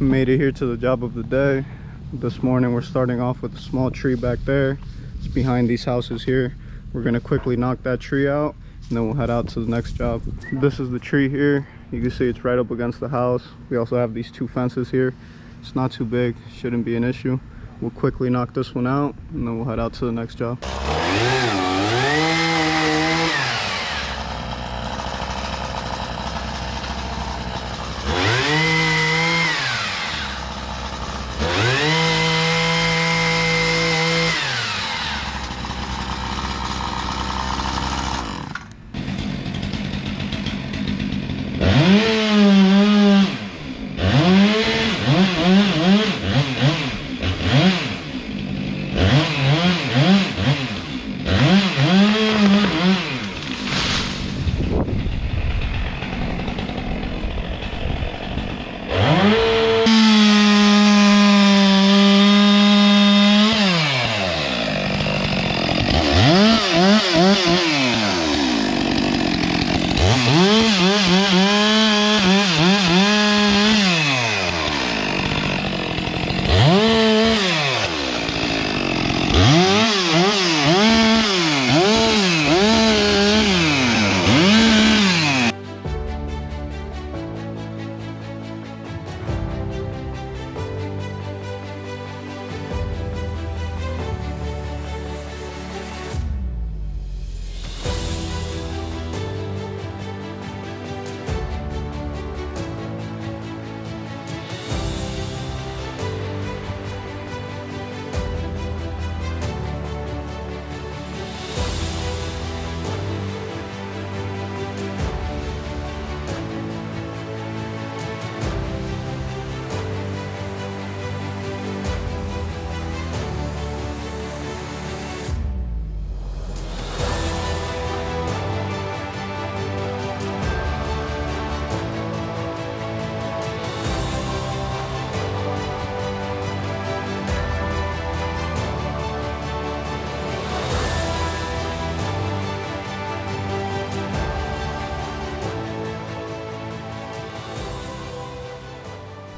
Made it here to the job of the day. This morning we're starting off with a small tree back there. It's behind these houses here. We're gonna quickly knock that tree out and then we'll head out to the next job. This is the tree here. You can see it's right up against the house. We also have these two fences here. It's not too big, shouldn't be an issue. We'll quickly knock this one out and then we'll head out to the next job.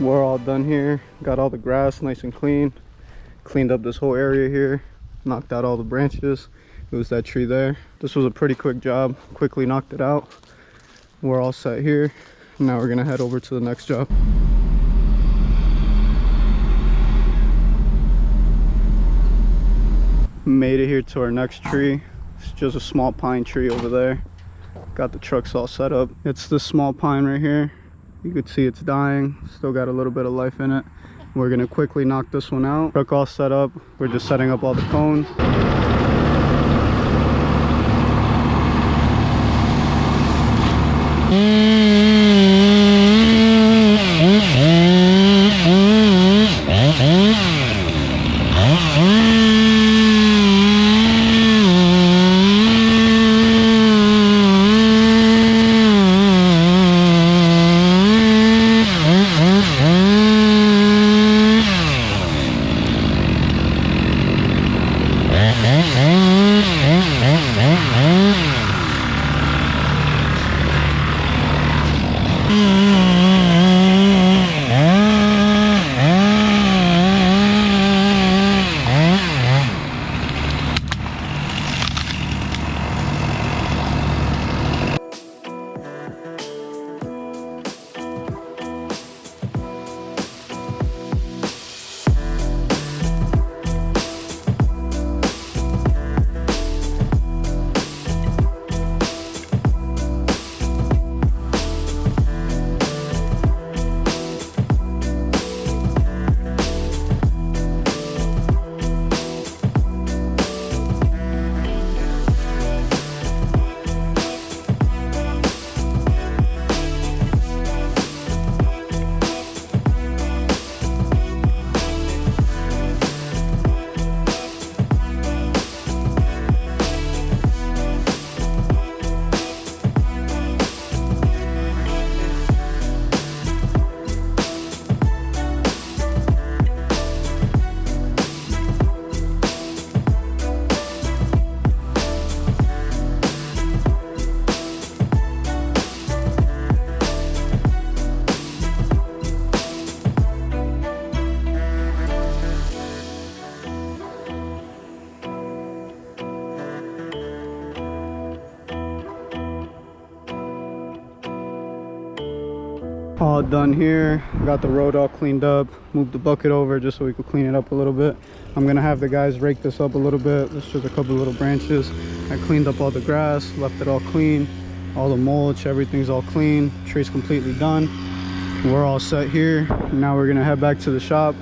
We're all done here. Got all the grass nice and clean. Cleaned up this whole area here. Knocked out all the branches. It was that tree there. This was a pretty quick job. Quickly knocked it out. We're all set here. Now we're gonna head over to the next job. Made it here to our next tree. It's just a small pine tree over there. Got the trucks all set up. It's this small pine right here. You could see it's dying. Still got a little bit of life in it. We're gonna quickly knock this one out. Truck all set up. We're just setting up all the cones. All done here. Got the road all cleaned up. Moved the bucket over just so we could clean it up a little bit. I'm gonna have the guys rake this up a little bit. There's just a couple little branches. I cleaned up all the grass, left it all clean. All the mulch, everything's all clean. Tree's completely done. We're all set here. Now we're gonna head back to the shop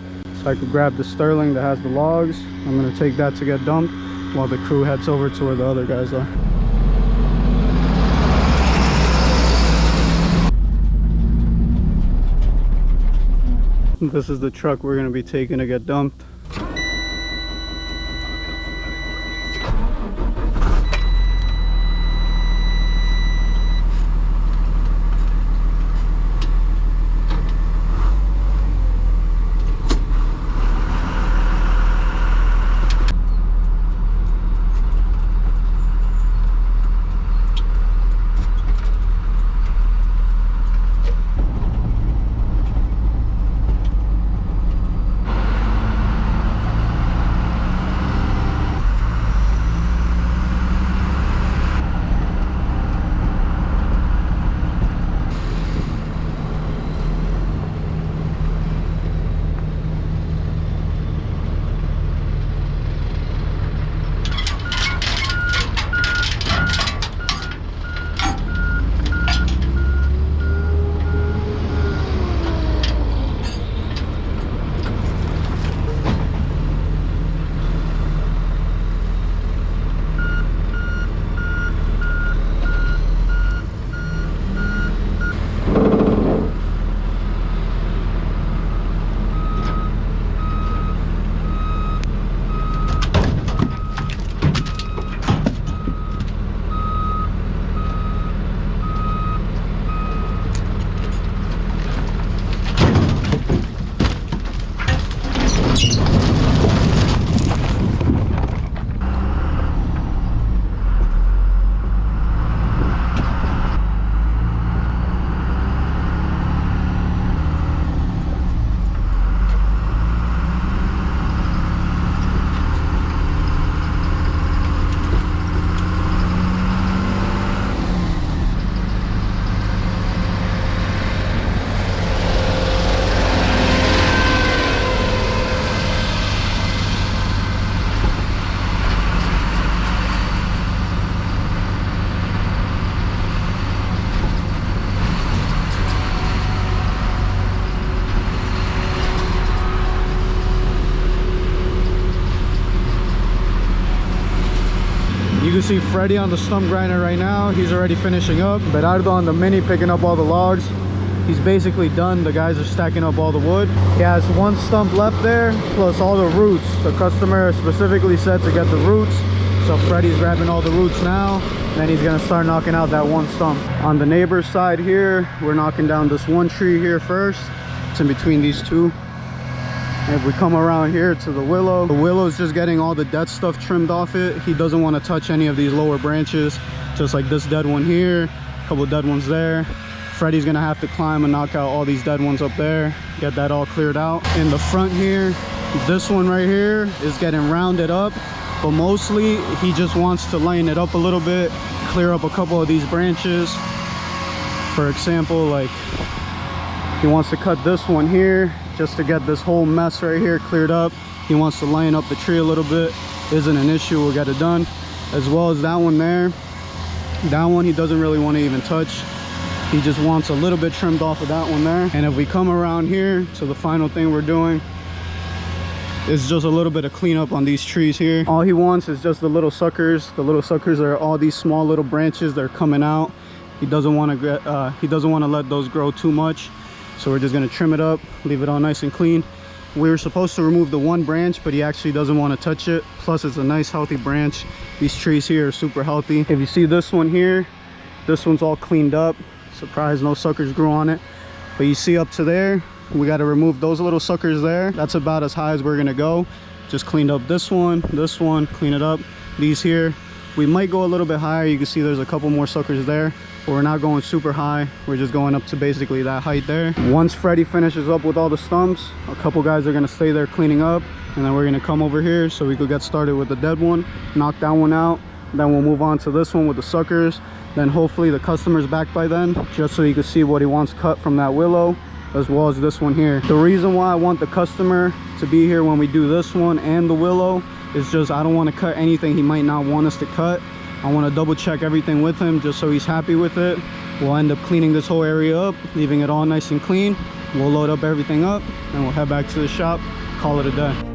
so I could grab the Sterling that has the logs. I'm gonna take that to get dumped while the crew heads over to where the other guys are. This is the truck we're gonna be taking to get dumped. You can see Freddy on the stump grinder right now. He's already finishing up. Berardo on the mini picking up all the logs. He's basically done. The guys are stacking up all the wood. He has one stump left there, plus all the roots. The customer specifically said to get the roots. So Freddy's grabbing all the roots now. Then he's gonna start knocking out that one stump. On the neighbor's side here, we're knocking down this one tree here first. It's in between these two. If we come around here to the willow is just getting all the dead stuff trimmed off it. He doesn't want to touch any of these lower branches, just like this dead one here, a couple dead ones there. Freddy's gonna have to climb and knock out all these dead ones up there, get that all cleared out. In the front here, this one right here is getting rounded up, but mostly he just wants to line it up a little bit, clear up a couple of these branches. For example, like he wants to cut this one here just to get this whole mess right here cleared up. He wants to line up the tree a little bit. Isn't an issue, we'll get it done. As well as that one there. That one he doesn't really want to even touch. He just wants a little bit trimmed off of that one there. And if we come around here to the final thing we're doing, it's just a little bit of cleanup on these trees here. All he wants is just the little suckers. The little suckers are all these small little branches that are coming out. He doesn't want to let those grow too much. So we're just gonna trim it up, leave it all nice and clean. We were supposed to remove the one branch, but he actually doesn't want to touch it. Plus it's a nice healthy branch. These trees here are super healthy. If you see this one here, this one's all cleaned up. Surprised no suckers grew on it. But you see up to there, we got to remove those little suckers there. That's about as high as we're gonna go. Just cleaned up this one, clean it up. These here, we might go a little bit higher. You can see there's a couple more suckers there, but we're not going super high. We're just going up to basically that height there. Once Freddy finishes up with all the stumps, a couple guys are gonna stay there cleaning up, and then we're gonna come over here so we could get started with the dead one, knock that one out. Then we'll move on to this one with the suckers. Then hopefully the customer's back by then, just so you can see what he wants cut from that willow, as well as this one here. The reason why I want the customer to be here when we do this one and the willow is just I don't want to cut anything he might not want us to cut. I want to double check everything with him just so he's happy with it. We'll end up cleaning this whole area up, leaving it all nice and clean. We'll load up everything up and we'll head back to the shop, call it a day.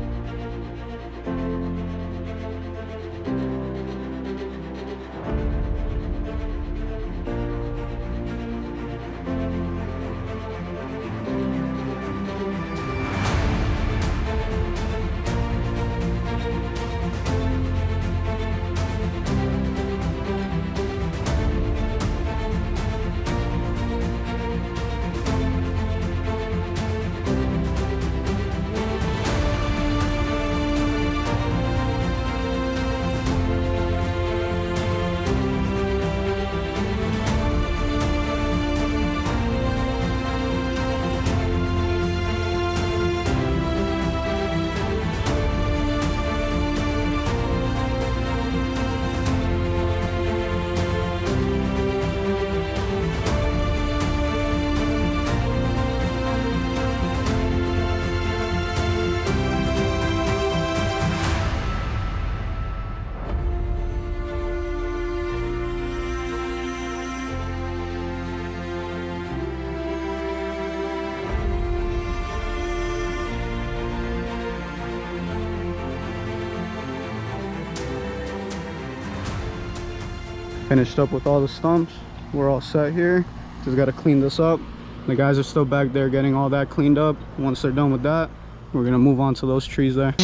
Finished up with all the stumps. We're all set here. Just got to clean this up. The guys are still back there getting all that cleaned up. Once they're done with that, we're gonna move on to those trees there.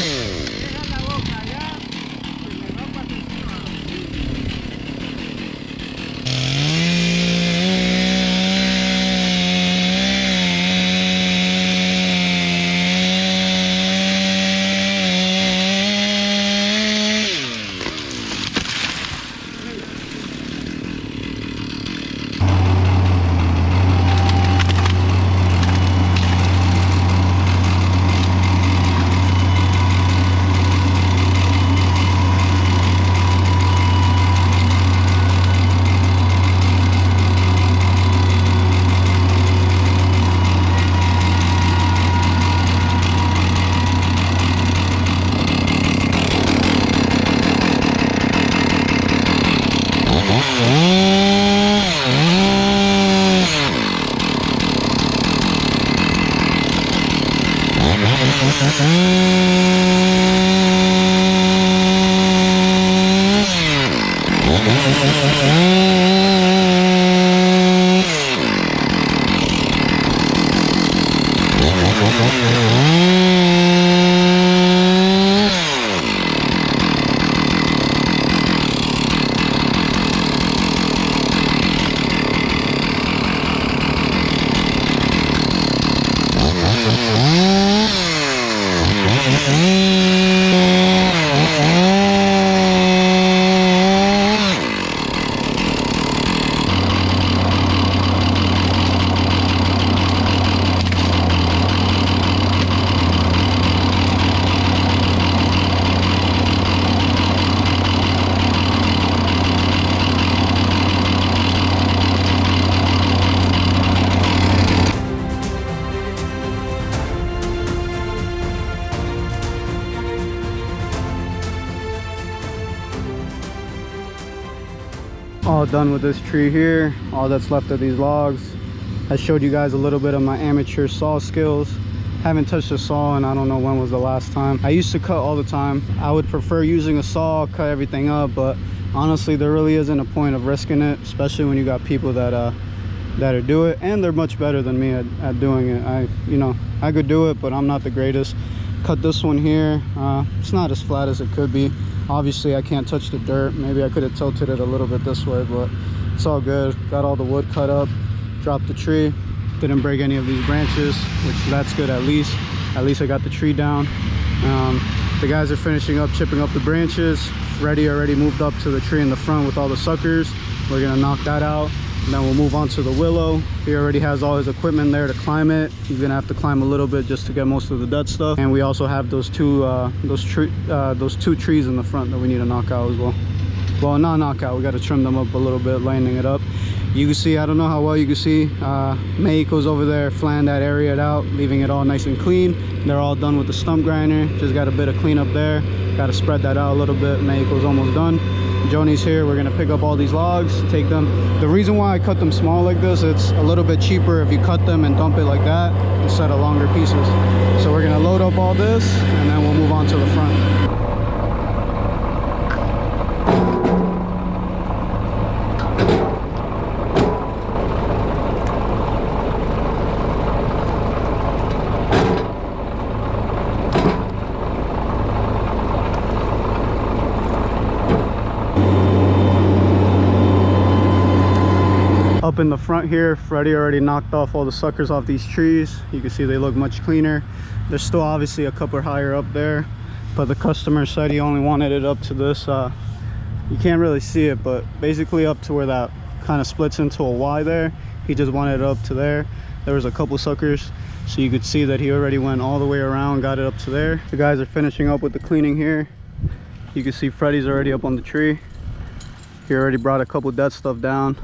All done with this tree here. All that's left are these logs. I showed you guys a little bit of my amateur saw skills. Haven't touched a saw and I don't know when was the last time. I used to cut all the time. I would prefer using a saw, cut everything up, but honestly there really isn't a point of risking it, especially when you got people that do it, and they're much better than me at doing it. I could do it, but I'm not the greatest. Cut this one here. It's not as flat as it could be. Obviously I can't touch the dirt. Maybe I could have tilted it a little bit this way, but it's all good. Got all the wood cut up, dropped the tree, didn't break any of these branches, which that's good. At least I got the tree down. The guys are finishing up chipping up the branches. Freddy already moved up to the tree in the front with all the suckers. We're gonna knock that out, and then we'll move on to the willow. He already has all his equipment there to climb it. He's gonna have to climb a little bit just to get most of the dead stuff. And we also have those two trees in the front that we need to knock out as well. Well, not knockout, we got to trim them up a little bit, lining it up. You can see, I don't know how well you can see, Mexico's over there flanning that area out, leaving it all nice and clean. They're all done with the stump grinder, just got a bit of cleanup there. Got to spread that out a little bit. Mexico's almost done. Joni's here, we're gonna pick up all these logs, take them. The reason why I cut them small like this, it's a little bit cheaper if you cut them and dump it like that instead of longer pieces. So we're gonna load up all this and then we'll move on to the front. Up in the front here, Freddie already knocked off all the suckers off these trees. You can see they look much cleaner. There's still obviously a couple higher up there, but the customer said he only wanted it up to this. You can't really see it, but basically up to where that kind of splits into a Y there. He just wanted it up to there. There was a couple suckers, so you could see that he already went all the way around, got it up to there. The guys are finishing up with the cleaning here. You can see Freddie's already up on the tree. He already brought a couple dead stuff down.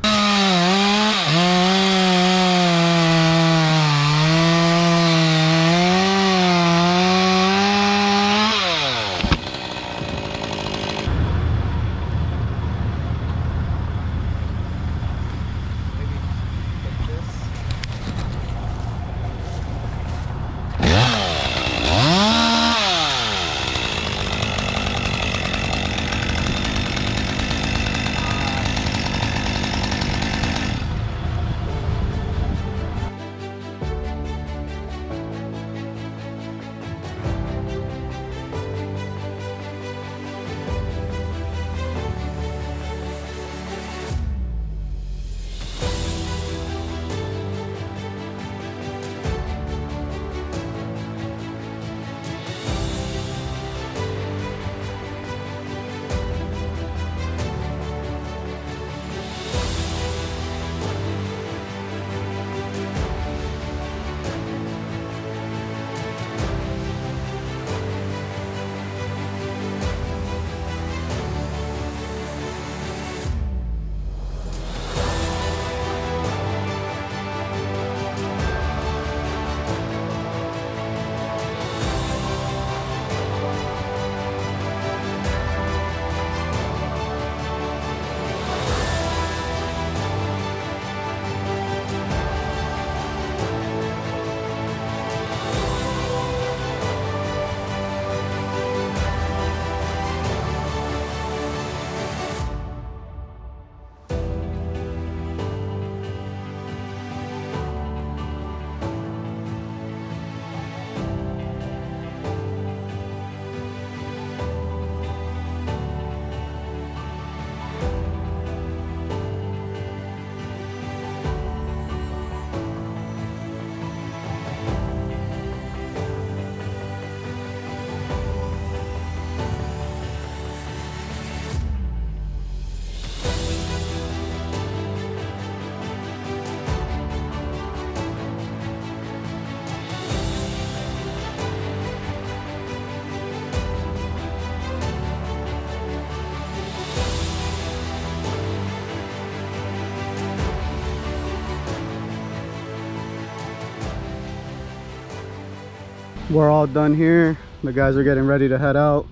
We're all done here. The guys are getting ready to head out.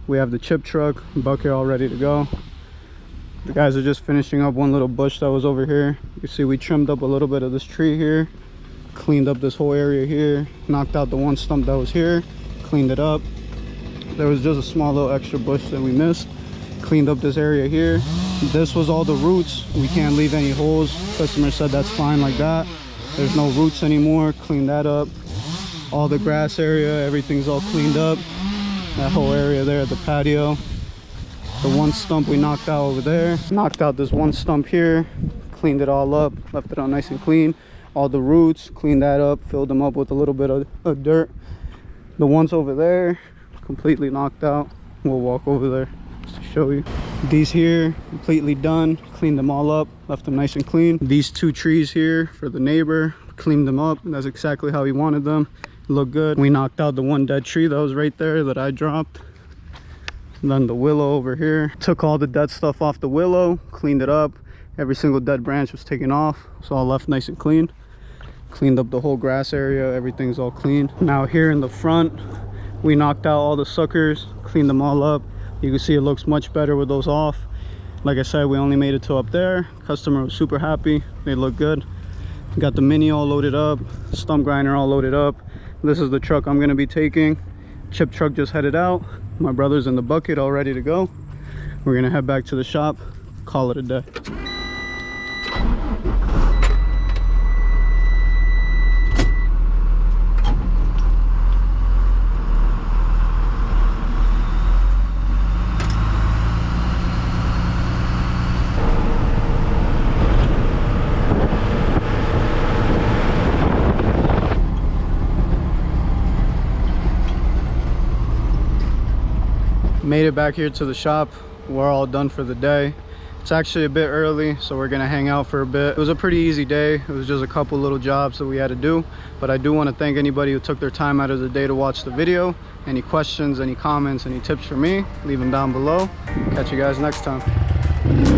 We have the chip truck, bucket all ready to go. The guys are just finishing up one little bush that was over here. You see we trimmed up a little bit of this tree here, cleaned up this whole area here, knocked out the one stump that was here, cleaned it up. There was just a small little extra bush that we missed. Cleaned up this area here. This was all the roots. We can't leave any holes. Customer said that's fine like that. There's no roots anymore. Clean that up. All the grass area, everything's all cleaned up. That whole area there at the patio. The one stump we knocked out over there. Knocked out this one stump here. Cleaned it all up. Left it all nice and clean. All the roots, cleaned that up. Filled them up with a little bit of dirt. The ones over there, completely knocked out. We'll walk over there just to show you. These here, completely done. Cleaned them all up. Left them nice and clean. These two trees here for the neighbor. Cleaned them up. That's exactly how he wanted them. Look good. We knocked out the one dead tree that was right there that I dropped. And then the willow over here, took all the dead stuff off the willow, cleaned it up. Every single dead branch was taken off, so all left nice and clean. Cleaned up the whole grass area, everything's all clean. Now here in the front, we knocked out all the suckers, cleaned them all up. You can see it looks much better with those off. Like I said, we only made it to up there. Customer was super happy, they look good. Got the mini all loaded up, stump grinder all loaded up. This is the truck I'm gonna be taking. Chip truck just headed out. My brother's in the bucket all ready to go. We're gonna head back to the shop, call it a day. Made it back here to the shop. We're all done for the day. It's actually a bit early, so we're gonna hang out for a bit. It was a pretty easy day. It was just a couple little jobs that we had to do, but I do want to thank anybody who took their time out of the day to watch the video. Any questions, any comments, any tips for me, leave them down below. Catch you guys next time.